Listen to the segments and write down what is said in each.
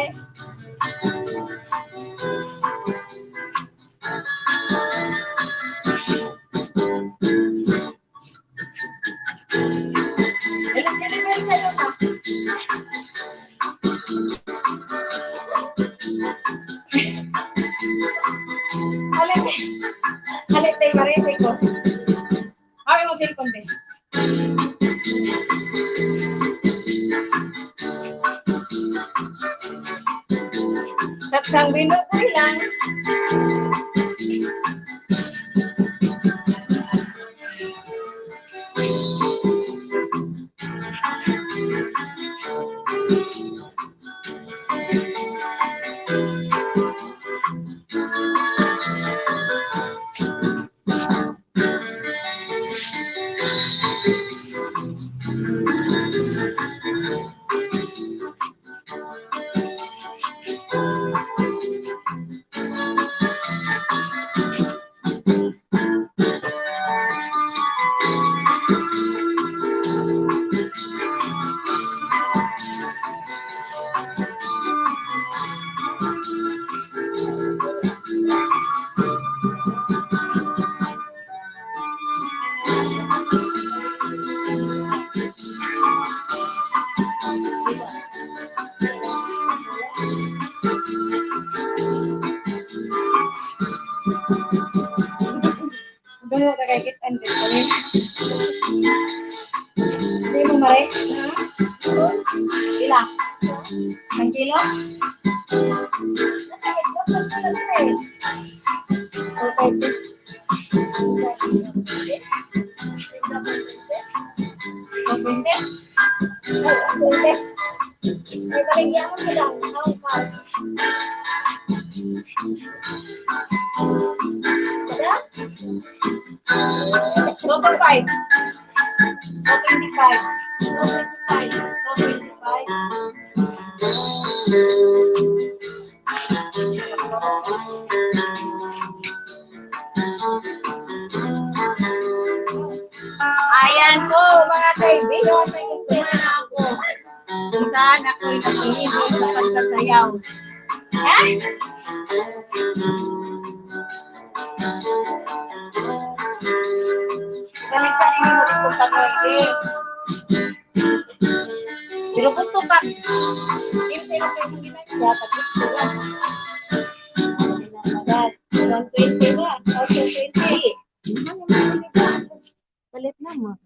guys. Halit tayo marete ko. Kami mo cellphone din. Saksang binukoy lang. Dulu kayak kita ande. Ini mau mare? Ilang? 1 kilo? Total 5. 25. 25. Ayan po mga kaibigan, may gusto na ako. Kung saan ako'y nakikinig sa pagsasayaw. Yan? Ganit ka rin mo dito sa pwede. Pero gusto ka. Hindi na kayo ginagawa. Pag-gusto ka. 120 ba? 120. Ano naman ito? Balit na mo.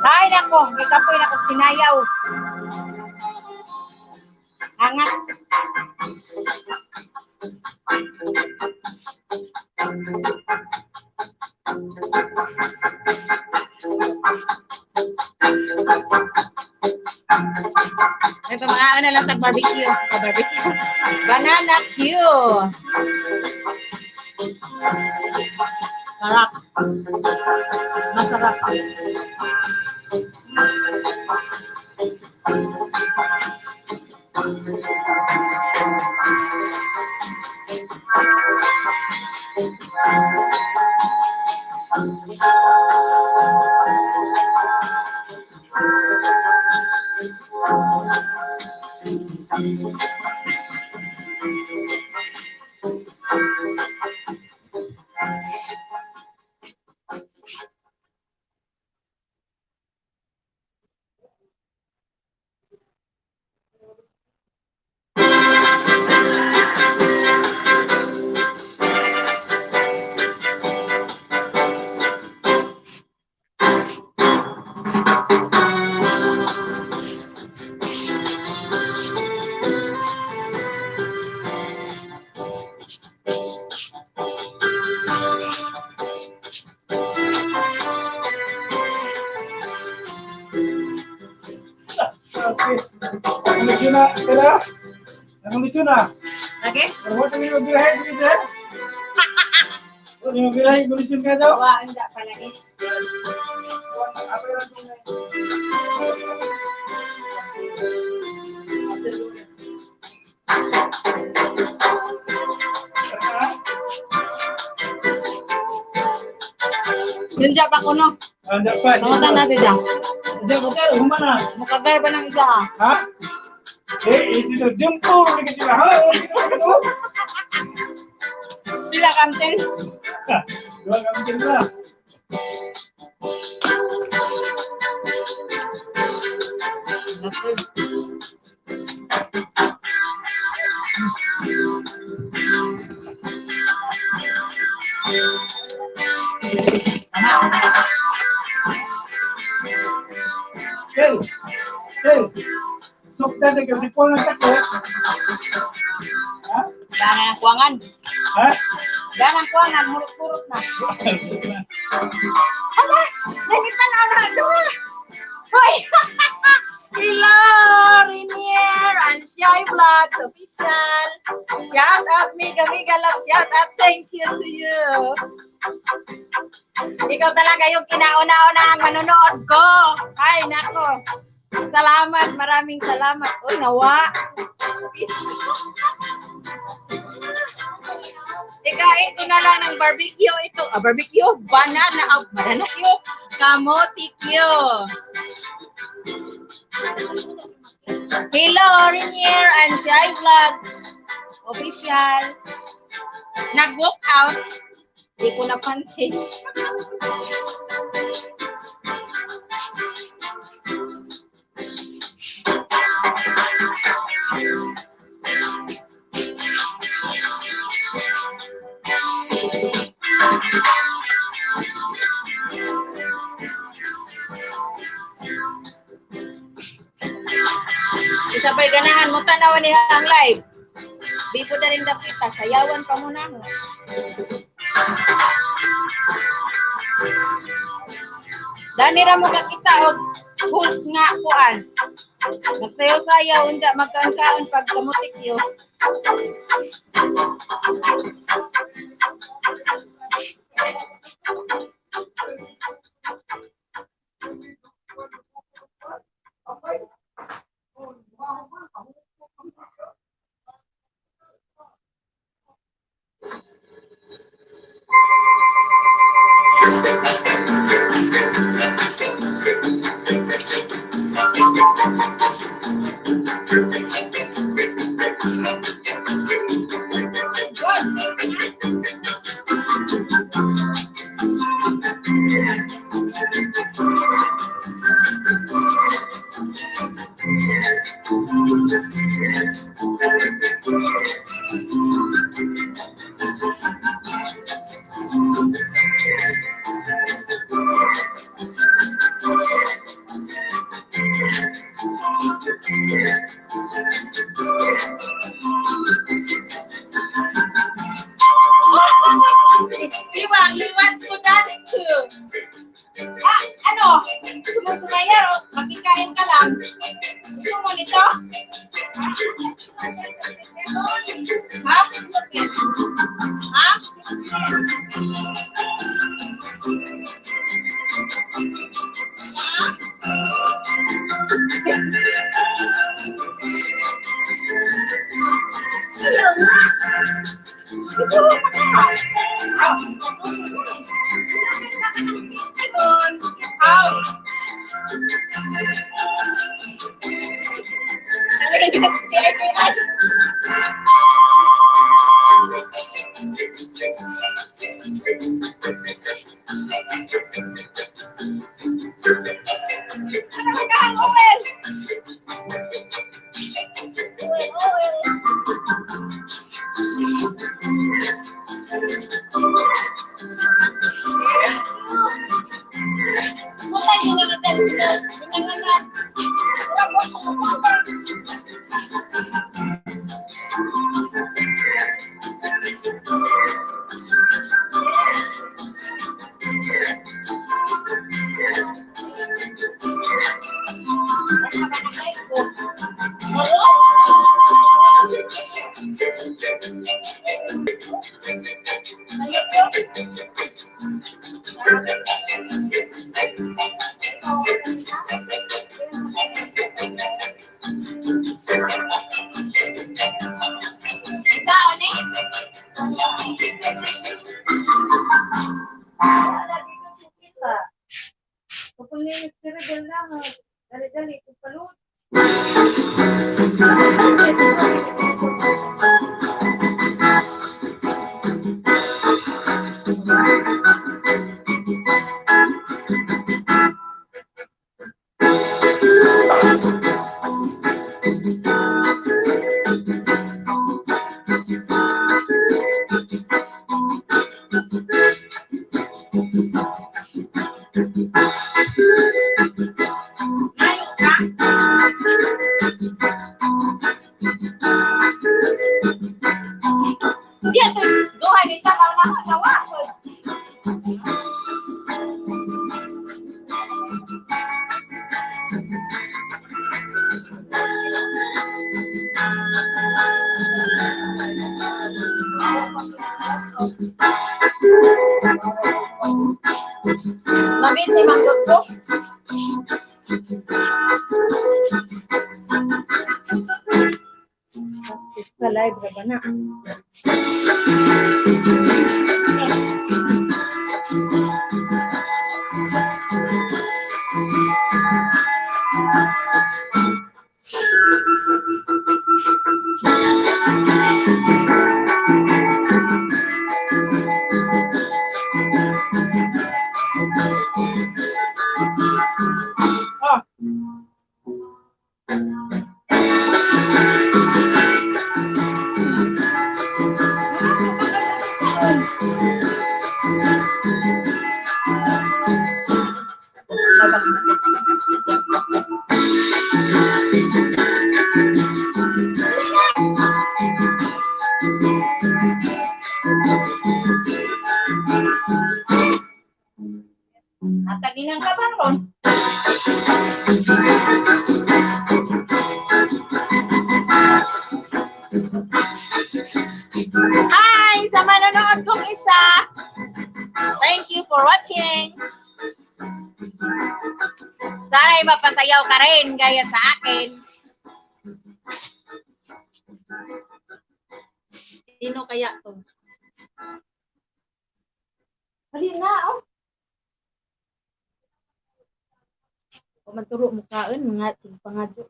Ay, nako, gikapoy na kong sinayaw. Angat. May pamakaan na lang sa barbecue. Barbecue. Banana Q. Sarap. Masarap. Kondisyon na, sila? Kondisyon na? Lagi? Huwag kami magbilahin, kondisyon? Huwag kami magbilahin, kondisyon ka daw? Wah, enggak pa lagi. Apa yang Yun siya pa kuno. dapat? Pangutan natin siya. Dia bukan rumah na. Makagar ba ng isa ha? Ha? Itu jempol dekat sila. Ha? Sila kantin. Dua kantin lah. Hey, hey, sok tadi kasi po ng tako. Ha? Dana ng kuwangan. Ha? Dana ng kuwangan. Mulot-mulot na. Hala! Nakita na na doon! Hoy! Hello! Rinier and Shy Vlogs Official. Shout out, mega love. Shout out, thank you to you. Ikaw talaga yung kinauna-una ang manonood ko. Ay, nako. Salamat, maraming salamat. Uy, nawa. Ikain ko na lang ng barbecue ito. Barbecue? Banana Q. Kamote Q. Hello, Rinier and Shy Vlogs Official. Nag-walk out. Hindi ko napansin. ang live. Bipo na rin daw kita. Sayawan pa muna mo. Dani ra mo kita og host nga kuan. Magsayaw-sayaw unda magkaon-kaon pag kamutik yo. He wants to dance too. Ano? Sumusumaya, makikain ka lang. Gusto mo nito? Ha? Ha? Gusto mo pa ka? How? Talagang kinagsiya ko yan. Ano magkahang oil? Oil. Mutay nila na tayo pinanganan. Dali-dali, palut. Labis ni Mang Dugbo. Sa live na ba na? Oh. for watching. Sana'y mapasayaw ka rin gaya sa akin. Sino kaya to? Hali na, oh. O maturo mo kaon, mga sigpangadyo.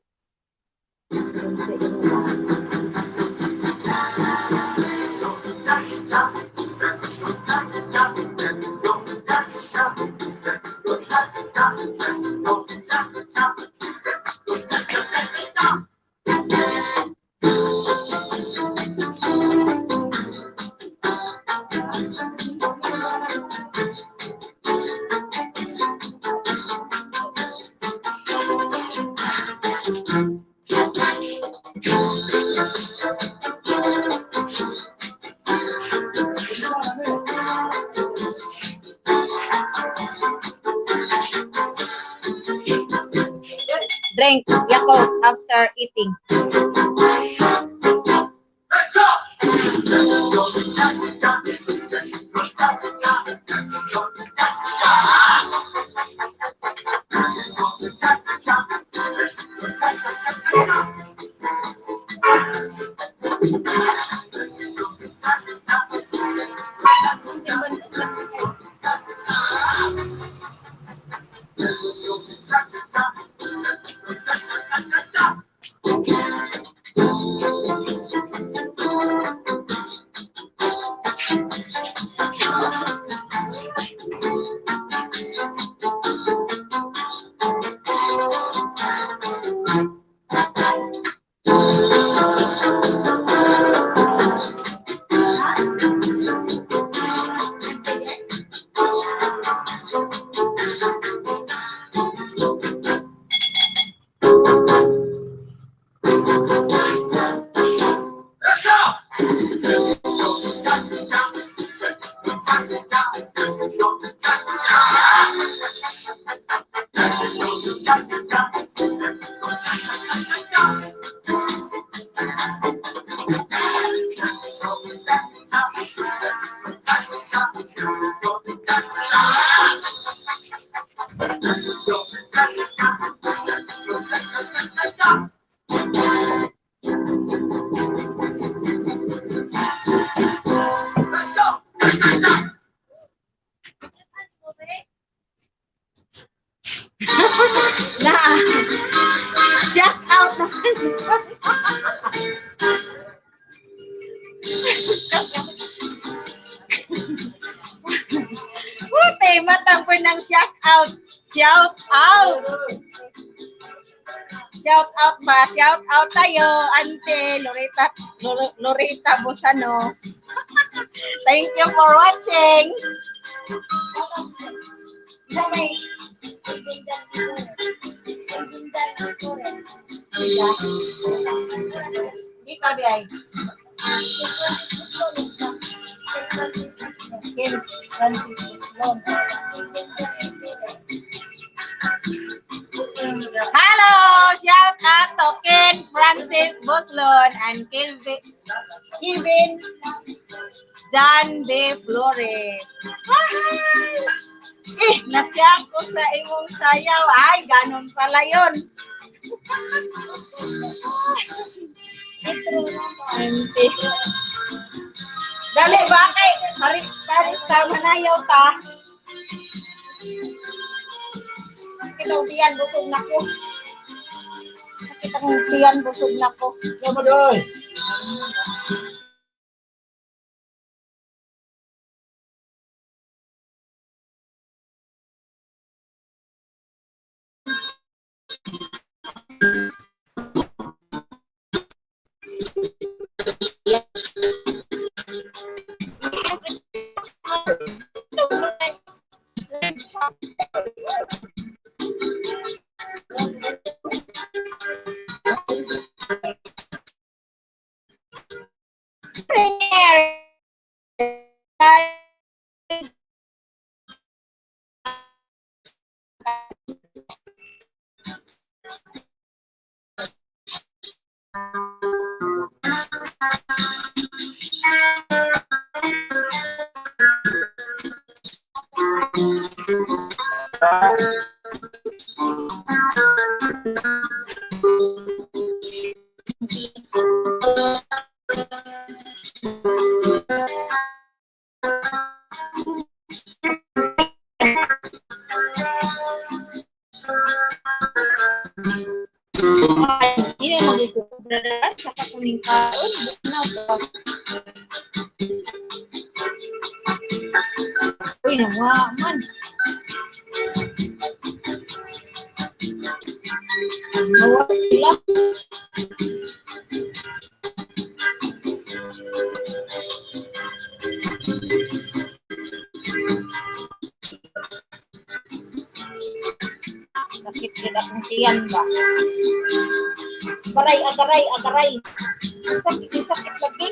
Drink Yakult after eating. Shout out naman. Puti, matang po ng shout out. Shout out. Shout out ba? Shout out tayo, Ante Loretta Bosano. Thank you for watching. Ikaw di ay. Hello, shout out to Ken Francis Boslon and Kevin John De Flores. Nasya ko sa imong sayaw. Ay, ganun pala yun. Dali, bakit? Harit ka manayaw ta. Kitang tiyan, busog na ko. Kitang tiyan, busog na ko. Sama doy. ning kaon na ba. Uy, nawa man. Nawa sila. Sakit din akong tiyan ba? Agaray. Sakit lagi.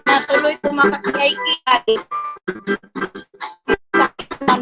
Natuloy kumakakiyay-kiyay. Sakit man.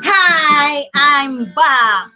Hi, I'm back.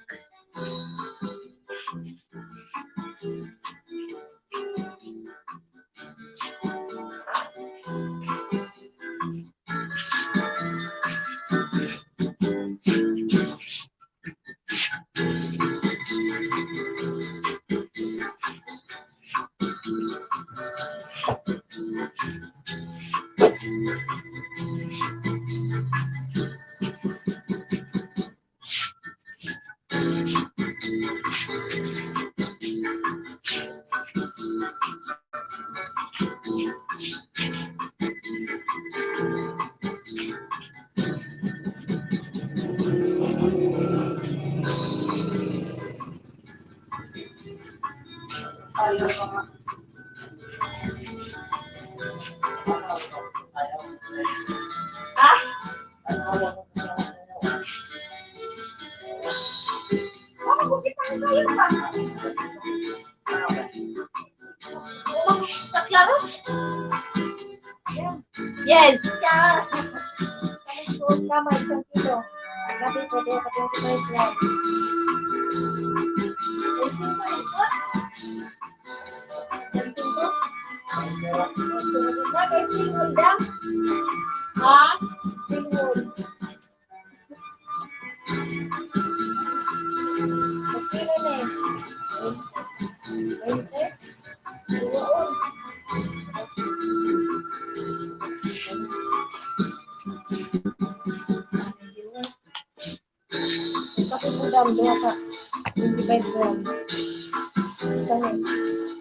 Yes. Tama, 1 kilo. Gabi po, 25 gram.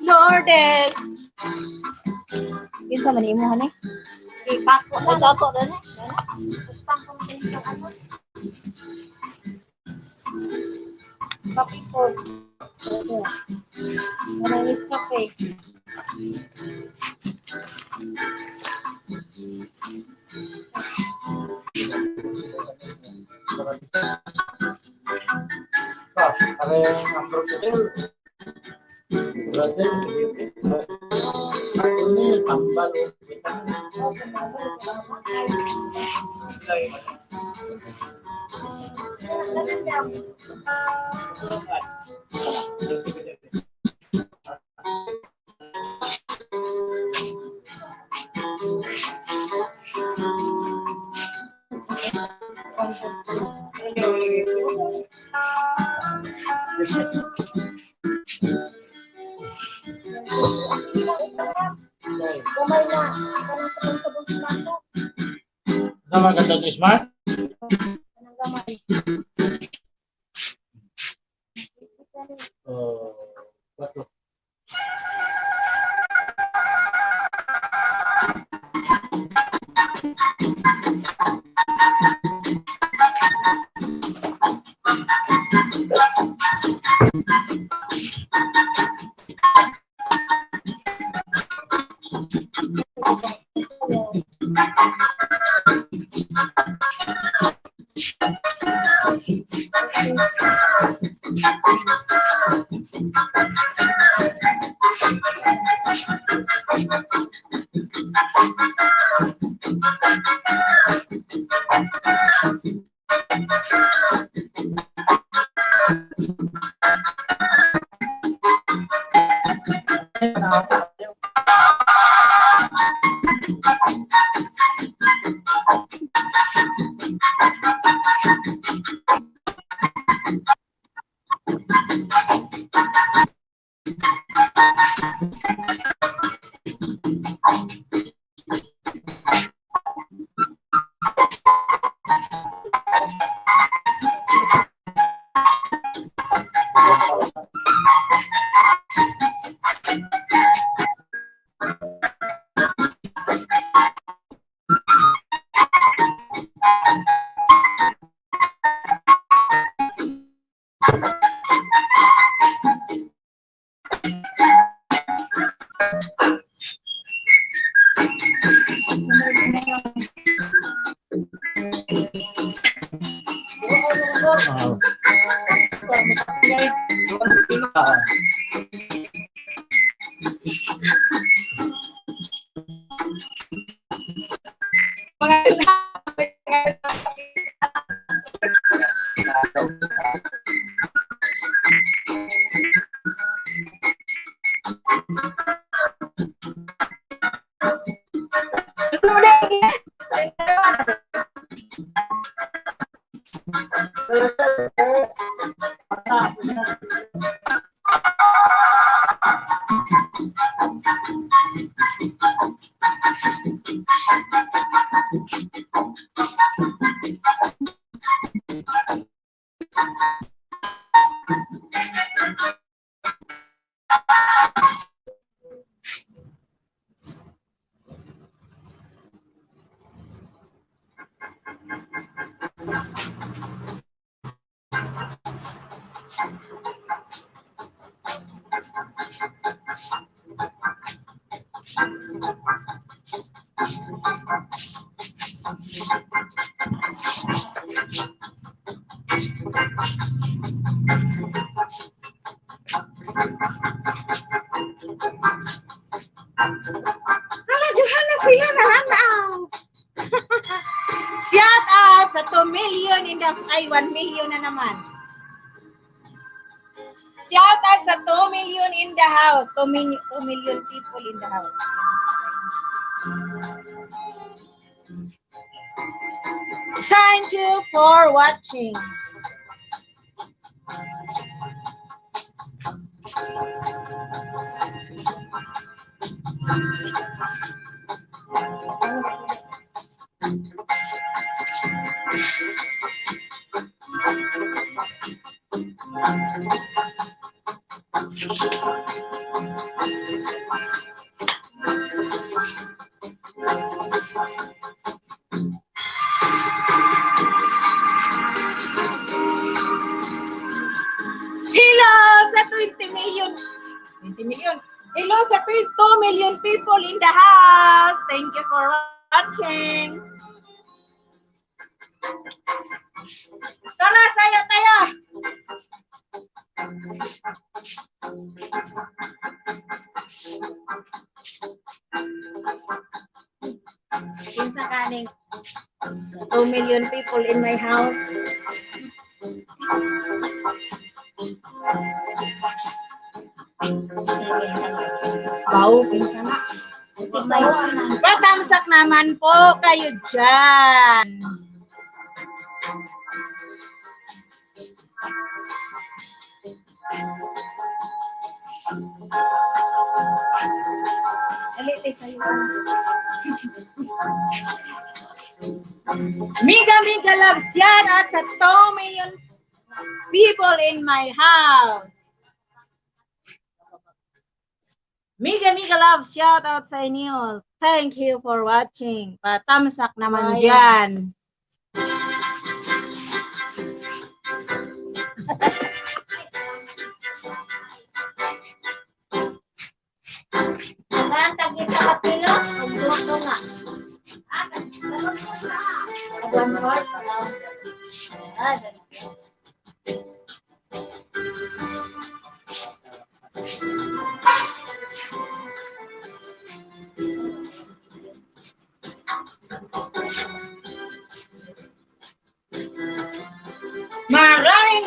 Lourdes. Isa man imo hani. Ipako na dato na ni. Kapipod. Manis kape. Nama kata ni Smart? Betul. Sila nananaw. Shout out sa 2 million in the ay 1 million na naman. Shout out sa 2 million in the house. 2 million people in the house. Thank you for watching. Hello sa 20 million. 20 million. Hello sa 2 million people in the house. Thank you for watching. Tara, saya tayo. Kinsa kaning 2 million people in my house. Bau, kinsa na. Patamsak naman po kayo dyan. Alite kayo. Mega love shout out sa 2 million people in my house. Mega love shout out sa inyo. Thank you for watching. Patamsak naman dyan. Saan tagis sa kapilo?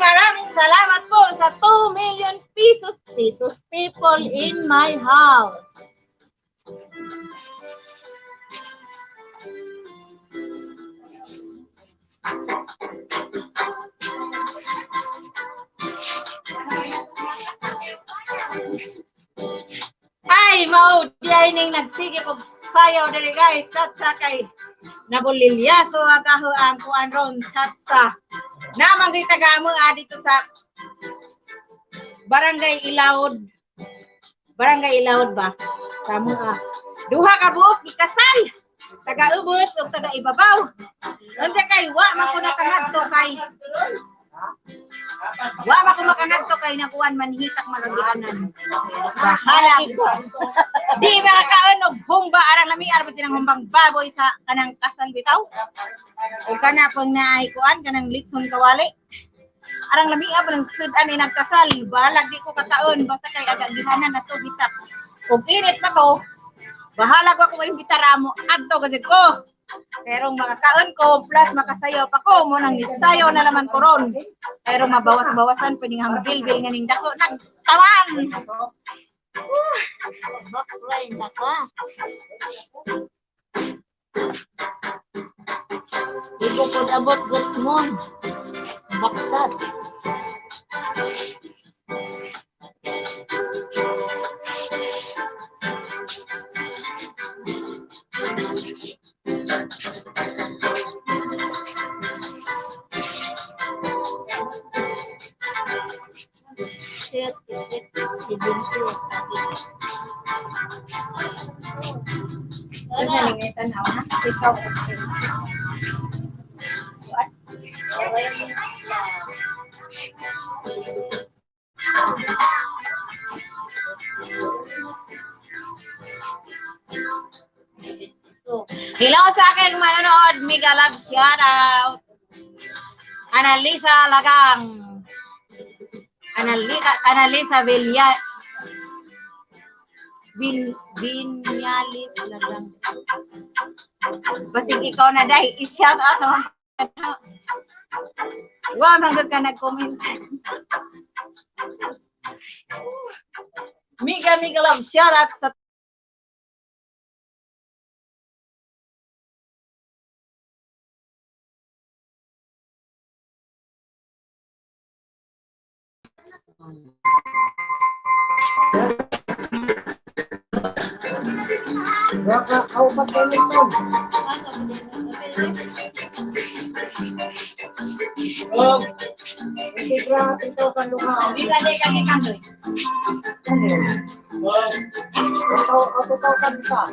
Maraming salamat po sa 2 million pesos people in my house. Ay, mao diay ning nagsigip og sayaw diri guys, katsa kay nabulilyaso agaho ang kuan ron katsa. Namang gitagamo dito sa Barangay Ilaod. Barangay Ilaod ba? Kamo duha ka buok gikasal. Taga-ubos ug taga-ibabaw. Unsa kay wa man ko nakangadto kay wa man ko makangadto kay nakuan manhitak malagianan. Bahala ko. Di ba kaon og humba arang lami arang tinang humbang baboy sa kanang kasal bitaw? O kana pang naay kuan kanang litson kawali. Arang lami abang sudan ni nagkasal. Balag di ko kataon basta kay aga gihanan nato bitak. Ug init pa to. Bahala ko kung imbitara mo adto kasi ko. Pero makakaon ko plus makasayaw pa ko mo nang isayaw na naman ko ron. Pero mabawas-bawasan pwedeng hambil-bil nga ning dako nagtawan. Bakray na ka. Ibo ko abot gut mo. Baksat. Hello sa aking manonood, mega love shout out. Analisa Lagang. Analisa Vinyalis Lagang. Basig ikaw na dahil i-shout out naman. Wow, hanggang ka nag-comment. Mega love shout out sa Baka ako pagkaliton. Oh, hindi grabe ito kalungan. Hindi ka kandoy. Ako kanita.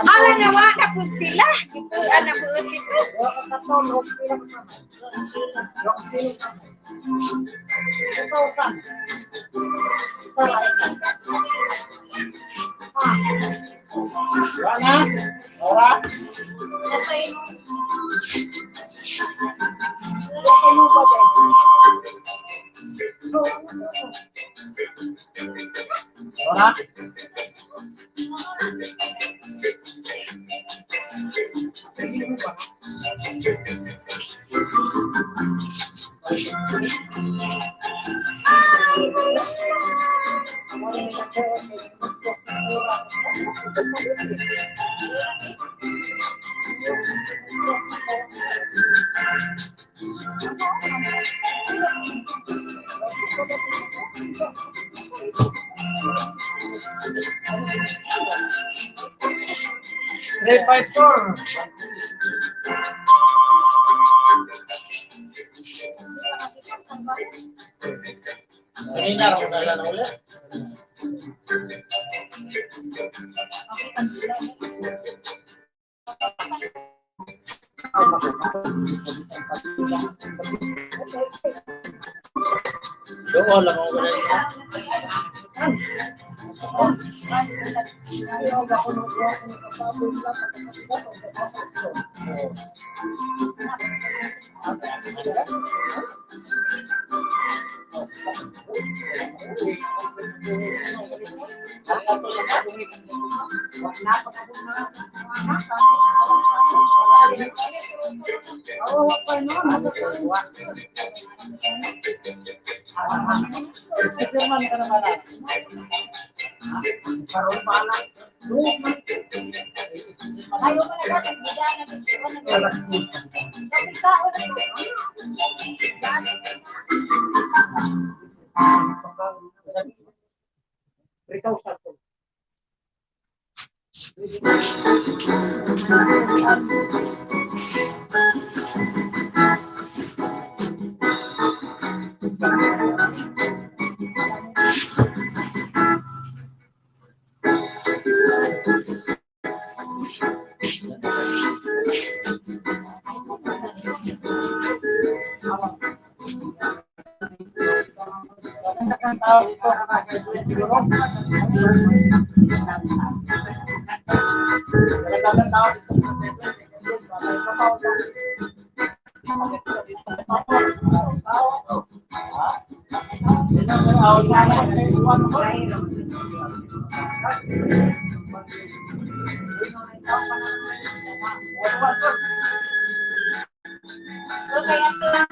Ala nawa na po sila. Ipuan na po ito. Baka katon, huwag silang kamay. Huwag silang kamay. Ikaw kan. Wala? Wala? Wala? Three, 5, 4. Ini na ako na ulit. Doon lang ako ulit. Ayaw ako nung kuha ko ng kababoy lang sa kapatid ko. Ayaw mo na dapat bigyan natin siya ng kapitao So kaya ito lang